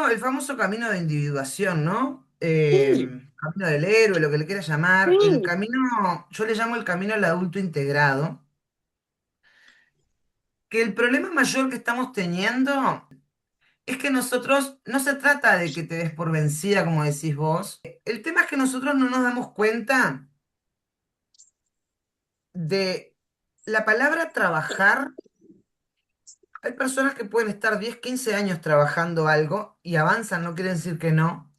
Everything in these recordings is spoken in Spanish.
el famoso camino de individuación, ¿no? Sí, Camino del héroe, lo que le quieras llamar. El sí, camino, yo le llamo el camino al adulto integrado, que el problema mayor que estamos teniendo es que nosotros, no se trata de que te des por vencida, como decís vos. El tema es que nosotros no nos damos cuenta de la palabra trabajar. Hay personas que pueden estar 10, 15 años trabajando algo y avanzan, no quiere decir que no.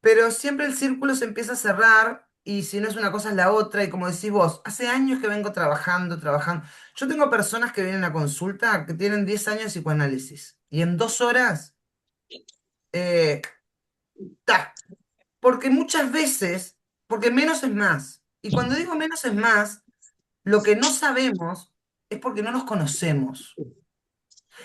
Pero siempre el círculo se empieza a cerrar y si no es una cosa es la otra. Y como decís vos, hace años que vengo trabajando, trabajando. Yo tengo personas que vienen a consulta que tienen 10 años de psicoanálisis y en 2 horas, eh, ta. Porque muchas veces, porque menos es más. Y cuando digo menos es más, lo que no sabemos es porque no nos conocemos.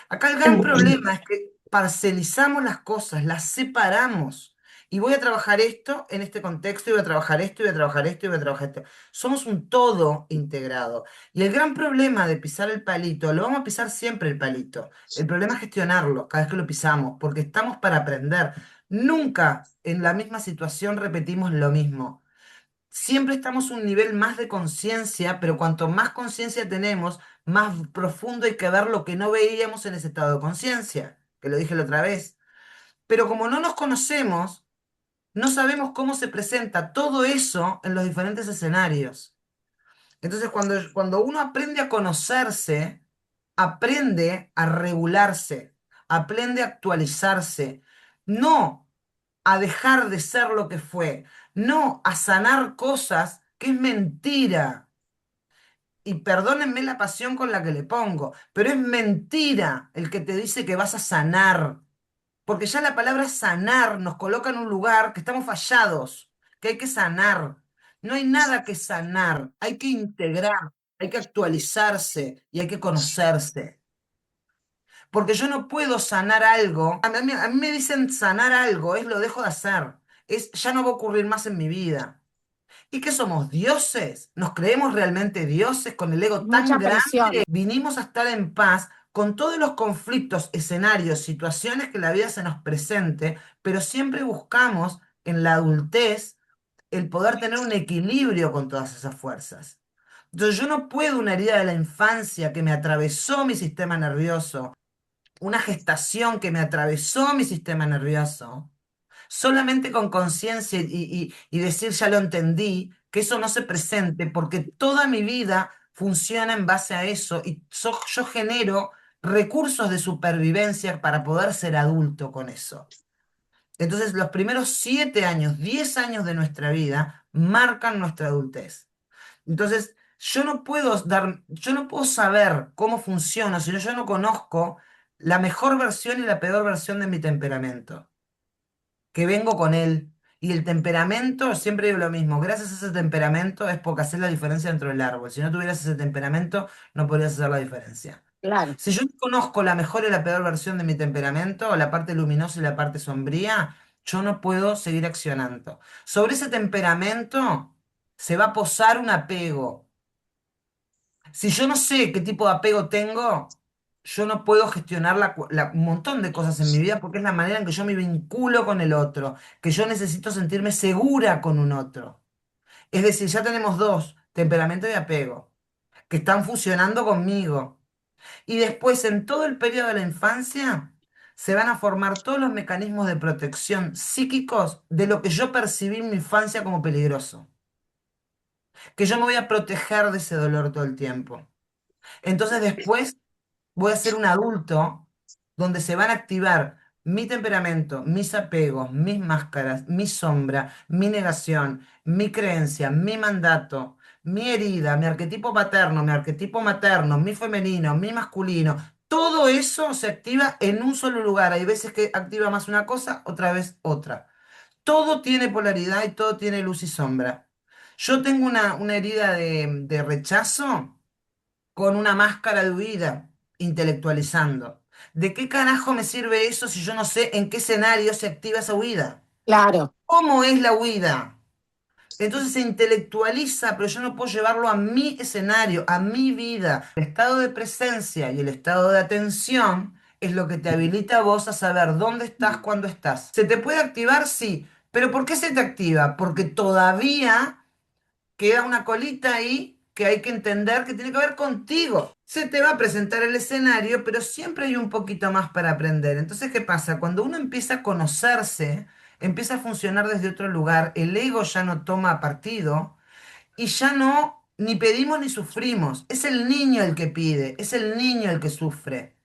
Acá el gran problema es que parcelizamos las cosas, las separamos. Y voy a trabajar esto en este contexto, y voy a trabajar esto, y voy a trabajar esto, y voy a trabajar esto. Somos un todo integrado. Y el gran problema de pisar el palito, lo vamos a pisar siempre el palito. El problema es gestionarlo cada vez que lo pisamos, porque estamos para aprender. Nunca en la misma situación repetimos lo mismo. Siempre estamos un nivel más de conciencia, pero cuanto más conciencia tenemos, más profundo hay que ver lo que no veíamos en ese estado de conciencia, que lo dije la otra vez. Pero como no nos conocemos, no sabemos cómo se presenta todo eso en los diferentes escenarios. Entonces, cuando uno aprende a conocerse, aprende a regularse, aprende a actualizarse, no a dejar de ser lo que fue, no a sanar cosas que es mentira. Y perdónenme la pasión con la que le pongo, pero es mentira el que te dice que vas a sanar, porque ya la palabra sanar nos coloca en un lugar que estamos fallados, que hay que sanar. No hay nada que sanar, hay que integrar, hay que actualizarse y hay que conocerse. Porque yo no puedo sanar algo. A mí me dicen sanar algo, es lo dejo de hacer. Es ya no va a ocurrir más en mi vida. ¿Y qué somos? ¿Dioses? ¿Nos creemos realmente dioses con el ego tan mucha grande? presión. Vinimos a estar en paz con todos los conflictos, escenarios, situaciones que la vida se nos presente, pero siempre buscamos en la adultez el poder tener un equilibrio con todas esas fuerzas. Entonces yo no puedo una herida de la infancia que me atravesó mi sistema nervioso, una gestación que me atravesó mi sistema nervioso, solamente con conciencia y decir ya lo entendí, que eso no se presente, porque toda mi vida funciona en base a eso y yo genero recursos de supervivencia para poder ser adulto con eso. Entonces, los primeros 7 años, 10 años de nuestra vida marcan nuestra adultez. Entonces, yo no puedo saber cómo funciona si yo no conozco la mejor versión y la peor versión de mi temperamento, que vengo con él. Y el temperamento, siempre digo lo mismo, gracias a ese temperamento es porque hacer la diferencia dentro del árbol. Si no tuvieras ese temperamento, no podrías hacer la diferencia. Claro. Si yo no conozco la mejor y la peor versión de mi temperamento, la parte luminosa y la parte sombría, yo no puedo seguir accionando. Sobre ese temperamento se va a posar un apego. Si yo no sé qué tipo de apego tengo, yo no puedo gestionar un montón de cosas en mi vida porque es la manera en que yo me vinculo con el otro, que yo necesito sentirme segura con un otro. Es decir, ya tenemos dos, temperamento y apego, que están fusionando conmigo. Y después, en todo el periodo de la infancia, se van a formar todos los mecanismos de protección psíquicos de lo que yo percibí en mi infancia como peligroso, que yo me voy a proteger de ese dolor todo el tiempo. Entonces después voy a ser un adulto donde se van a activar mi temperamento, mis apegos, mis máscaras, mi sombra, mi negación, mi creencia, mi mandato, mi herida, mi arquetipo paterno, mi arquetipo materno, mi femenino, mi masculino. Todo eso se activa en un solo lugar. Hay veces que activa más una cosa, otra vez otra. Todo tiene polaridad y todo tiene luz y sombra. Yo tengo una herida de rechazo con una máscara de huida, intelectualizando. ¿De qué carajo me sirve eso si yo no sé en qué escenario se activa esa huida? Claro. ¿Cómo es la huida? Entonces se intelectualiza, pero yo no puedo llevarlo a mi escenario, a mi vida. El estado de presencia y el estado de atención es lo que te habilita a vos a saber dónde estás, cuándo estás. ¿Se te puede activar? Sí. ¿Pero por qué se te activa? Porque todavía queda una colita ahí que hay que entender que tiene que ver contigo. Se te va a presentar el escenario, pero siempre hay un poquito más para aprender. Entonces, ¿qué pasa? Cuando uno empieza a conocerse, empieza a funcionar desde otro lugar, el ego ya no toma partido y ya no ni pedimos ni sufrimos. Es el niño el que pide, es el niño el que sufre.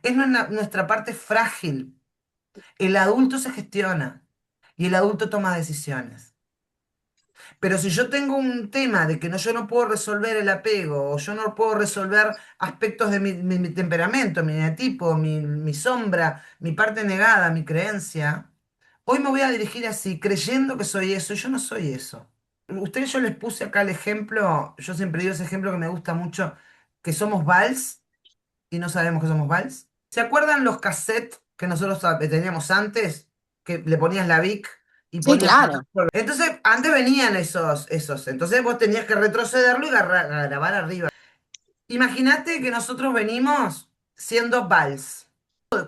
Es nuestra parte frágil. El adulto se gestiona y el adulto toma decisiones. Pero si yo tengo un tema de que no, yo no puedo resolver el apego, o yo no puedo resolver aspectos de mi temperamento, mi eneatipo, mi sombra, mi parte negada, mi creencia, hoy me voy a dirigir así, creyendo que soy eso, y yo no soy eso. Ustedes, yo les puse acá el ejemplo, yo siempre digo ese ejemplo que me gusta mucho, que somos vals y no sabemos que somos vals. ¿Se acuerdan los cassettes que nosotros teníamos antes? Que le ponías la Vic y Sí, ponías... claro. Entonces, antes venían esos. Entonces vos tenías que retrocederlo y grabar arriba. Imagínate que nosotros venimos siendo vals.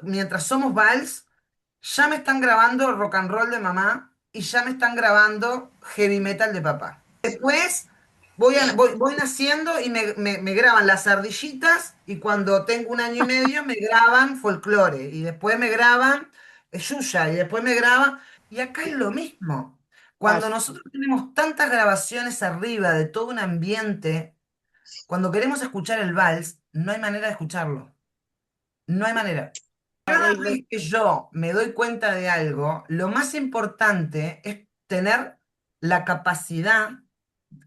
Mientras somos vals, ya me están grabando rock and roll de mamá y ya me están grabando heavy metal de papá. Después voy naciendo y me graban las ardillitas y cuando tengo 1 año y medio me graban folclore y después me graban Yuya y después me graban... Y acá es lo mismo. Cuando Claro. nosotros tenemos tantas grabaciones arriba de todo un ambiente, cuando queremos escuchar el vals, no hay manera de escucharlo. No hay manera. Cada vez que yo me doy cuenta de algo, lo más importante es tener la capacidad,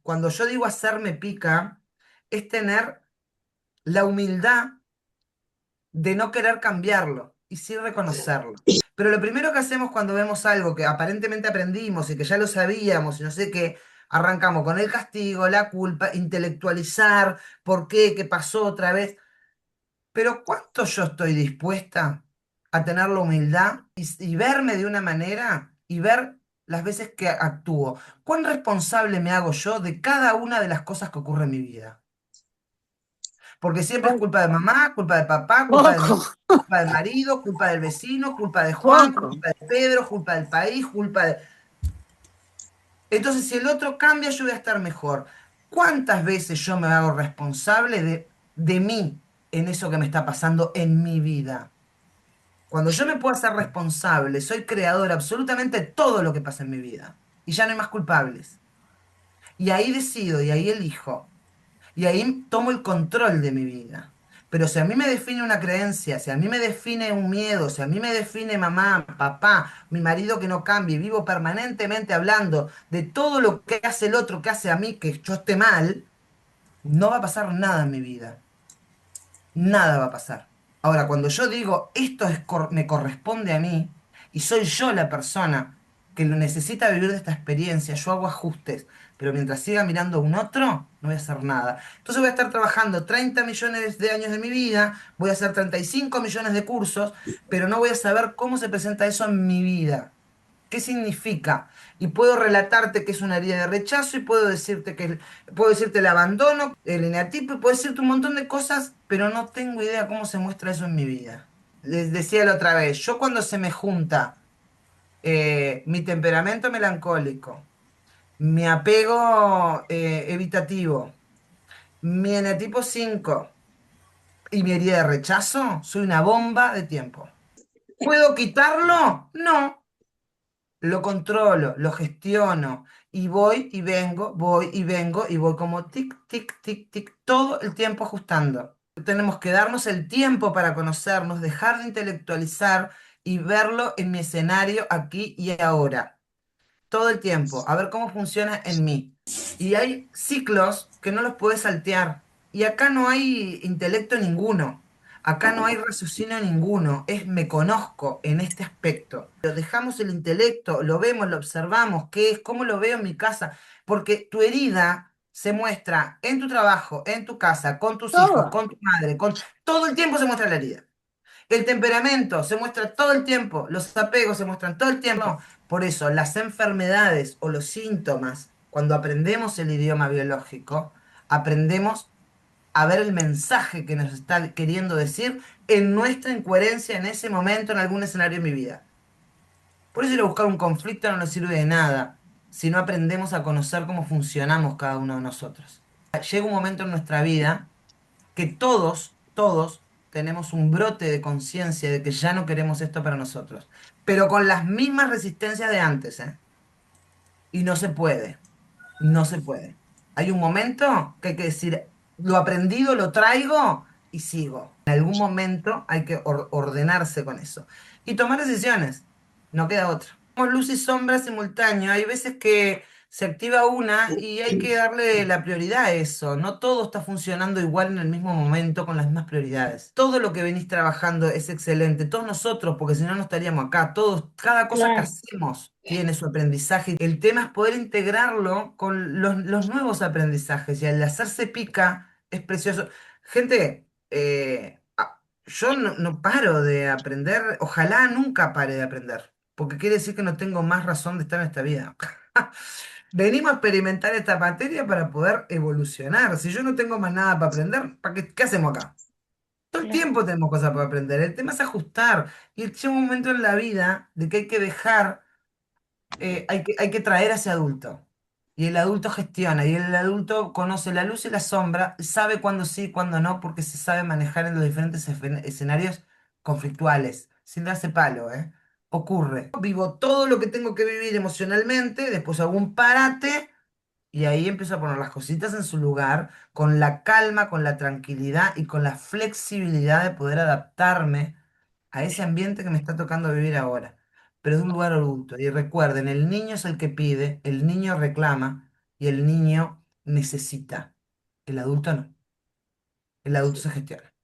cuando yo digo hacerme pica, es tener la humildad de no querer cambiarlo y sí reconocerlo. Pero lo primero que hacemos cuando vemos algo que aparentemente aprendimos y que ya lo sabíamos y no sé qué, arrancamos con el castigo, la culpa, intelectualizar, por qué, qué pasó otra vez. Pero ¿cuánto yo estoy dispuesta a tener la humildad y verme de una manera y ver las veces que actúo? ¿Cuán responsable me hago yo de cada una de las cosas que ocurren en mi vida? Porque siempre es Poco, culpa de mamá, culpa de papá, culpa de mi poco, culpa del marido, culpa del vecino, culpa de Juan, poco. culpa de Pedro, culpa del país, culpa de... Entonces, si el otro cambia, yo voy a estar mejor. ¿Cuántas veces yo me hago responsable de mí en eso que me está pasando en mi vida? Cuando yo me puedo hacer responsable, soy creador absolutamente de todo lo que pasa en mi vida. Y ya no hay más culpables. Y ahí decido, y ahí elijo. Y ahí tomo el control de mi vida. Pero si a mí me define una creencia, si a mí me define un miedo, si a mí me define mamá, papá, mi marido que no cambie, vivo permanentemente hablando de todo lo que hace el otro, que hace a mí, que yo esté mal, no va a pasar nada en mi vida. Nada va a pasar. Ahora, cuando yo digo esto me corresponde a mí y soy yo la persona que lo necesita vivir de esta experiencia, yo hago ajustes, pero mientras siga mirando a un otro, no voy a hacer nada. Entonces voy a estar trabajando 30 millones de años de mi vida, voy a hacer 35 millones de cursos, pero no voy a saber cómo se presenta eso en mi vida. ¿Qué significa? Y puedo relatarte que es una herida de rechazo y puedo decirte el abandono, el eneatipo, y puedo decirte un montón de cosas, pero no tengo idea cómo se muestra eso en mi vida. Les decía la otra vez, yo cuando se me junta mi temperamento melancólico, mi apego evitativo, mi eneatipo 5 y mi herida de rechazo, soy una bomba de tiempo. ¿Puedo quitarlo? No. Lo controlo, lo gestiono y voy y vengo y voy como tic, tic, tic, tic, todo el tiempo ajustando. Tenemos que darnos el tiempo para conocernos, dejar de intelectualizar y verlo en mi escenario aquí y ahora todo el tiempo, a ver cómo funciona en mí. Y hay ciclos que no los puedes saltear. Y acá no hay intelecto ninguno. Acá no hay raciocinio ninguno. Es me conozco en este aspecto. Lo dejamos el intelecto, lo vemos, lo observamos, qué es, cómo lo veo en mi casa. Porque tu herida se muestra en tu trabajo, en tu casa, con tus hijos, Todo. con tu madre, con... Todo el tiempo se muestra la herida. El temperamento se muestra todo el tiempo, los apegos se muestran todo el tiempo. Por eso, las enfermedades o los síntomas, cuando aprendemos el idioma biológico, aprendemos a ver el mensaje que nos está queriendo decir, en nuestra incoherencia en ese momento, en algún escenario de mi vida. Por eso ir a buscar un conflicto no nos sirve de nada si no aprendemos a conocer cómo funcionamos cada uno de nosotros. Llega un momento en nuestra vida que todos tenemos un brote de conciencia de que ya no queremos esto para nosotros, pero con las mismas resistencias de antes, ¿eh? Y no se puede. No se puede. Hay un momento que hay que decir, lo aprendido lo traigo y sigo. En algún momento hay que ordenarse con eso y tomar decisiones. No queda otra. Somos luz y sombra simultáneo. Hay veces que se activa una y hay que darle la prioridad a eso. No todo está funcionando igual en el mismo momento con las mismas prioridades. Todo lo que venís trabajando es excelente. Todos nosotros, porque si no, no estaríamos acá. Todos, cada cosa que Claro, hacemos tiene su aprendizaje. El tema es poder integrarlo con los nuevos aprendizajes y al hacerse pica es precioso. Gente, yo no paro de aprender. Ojalá nunca pare de aprender porque quiere decir que no tengo más razón de estar en esta vida. Venimos a experimentar esta materia para poder evolucionar. Si yo no tengo más nada para aprender, ¿qué hacemos acá? Todo el claro, tiempo tenemos cosas para aprender. El tema es ajustar. Y llega un momento en la vida de que hay que dejar, hay que traer a ese adulto. Y el adulto gestiona, y el adulto conoce la luz y la sombra, sabe cuándo sí y cuándo no, porque se sabe manejar en los diferentes escenarios conflictuales, sin darse palo, ¿eh? Ocurre. Vivo todo lo que tengo que vivir emocionalmente, después hago un parate y ahí empiezo a poner las cositas en su lugar, con la calma, con la tranquilidad y con la flexibilidad de poder adaptarme a ese ambiente que me está tocando vivir ahora, pero de un lugar adulto. Y recuerden, el niño es el que pide, el niño reclama y el niño necesita. El adulto no. El adulto sí. se gestiona.